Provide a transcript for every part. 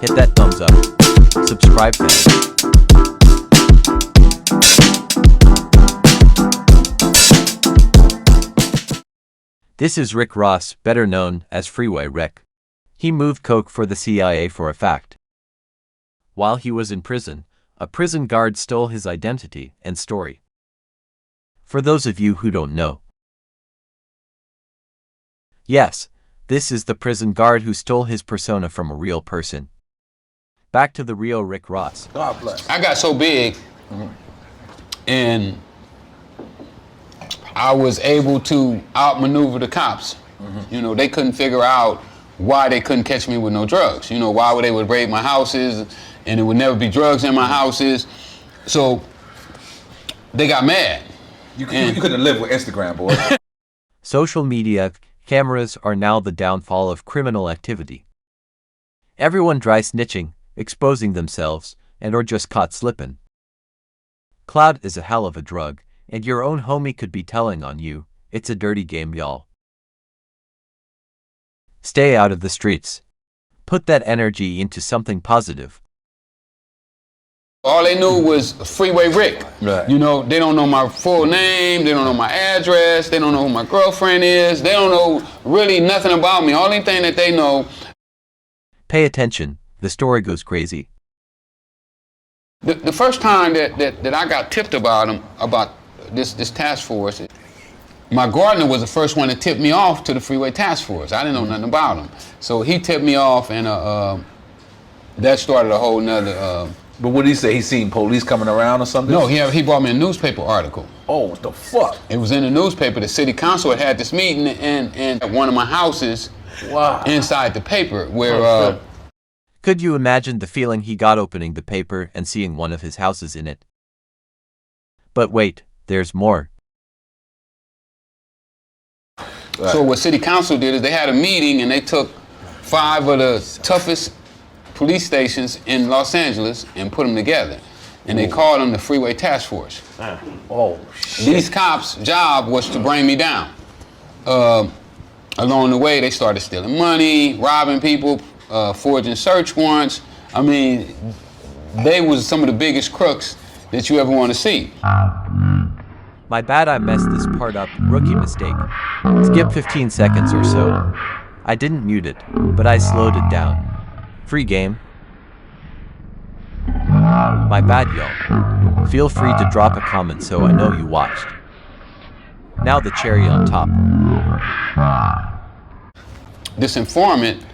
Hit that thumbs up. Subscribe fam. This is Rick Ross, better known as Freeway Rick. He moved coke for the CIA for a fact. While he was in prison, a prison guard stole his identity and story. For those of you who don't know. Yes, this is the prison guard who stole his persona from a real person. Back to the real Rick Ross. God bless. I got so big, and I was able to outmaneuver the cops. You know, they couldn't figure out why they couldn't catch me with no drugs. You know, why would they would raid my houses and there would never be drugs in my houses. So they got mad. You couldn't live with Instagram, boy. Social media cameras are now the downfall of criminal activity. Everyone dry snitching, exposing themselves, and or just caught slipping. Cloud is a hell of a drug, and your own homie could be telling on you. It's a dirty game, y'all. Stay out of the streets. Put that energy into something positive. All they knew was Freeway Rick. Right. You know, they don't know my full name, they don't know my address, they don't know who my girlfriend is, they don't know really nothing about me. Only thing that they know. Pay attention, the story goes crazy. The first time that I got tipped about this task force, my gardener was the first one to tip me off to the Freeway Task Force. I didn't know nothing about him. So he tipped me off, and that started a whole nother... But what did he say? He seen police coming around or something? No, he brought me a newspaper article. Oh, what the fuck? It was in the newspaper. The city council had this meeting and at one of my houses. Wow. Inside the paper where... Could you imagine the feeling he got opening the paper and seeing one of his houses in it? But wait, there's more. Right. So what city council did is they had a meeting and they took 5 of the toughest police stations in Los Angeles and put them together. And they called them the Freeway Task Force. Oh, shit. These cops' job was to bring me down. Along the way, they started stealing money, robbing people, forging search warrants. I mean, they was some of the biggest crooks that you ever want to see. My bad, I messed this part up, rookie mistake. Skip 15 seconds or so. I didn't mute it, but I slowed it down. Free game. My bad, y'all. Feel free to drop a comment so I know you watched. Now the cherry on top. This informant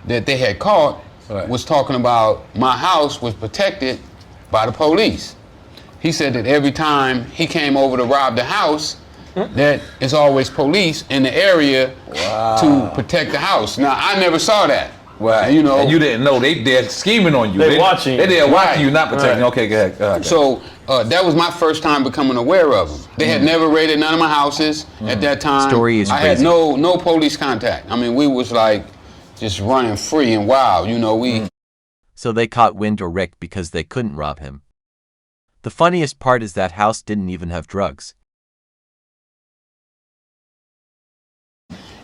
that they had caught was talking about my house was protected by the police. He said that every time he came over to rob the house, that it's always police in the area to protect the house. Now, I never saw that. Right. You know, and you didn't know they're scheming on you. They watching. They there watching you, not protecting. Right. Okay, go ahead. Okay. So that was my first time becoming aware of them. They had never raided none of my houses at that time. Story is I crazy. had no police contact. I mean, we was like just running free and wild. You know, So they caught wind of Rick because they couldn't rob him. The funniest part is that house didn't even have drugs.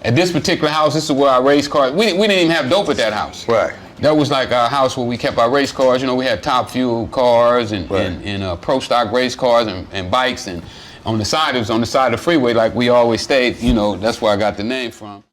At this particular house, this is where I race cars. We didn't even have dope at that house. Right. That was like our house where we kept our race cars. You know, we had top fuel cars and pro stock race cars and bikes. And on the side, it was on the side of the freeway like we always stayed. You know, that's where I got the name from.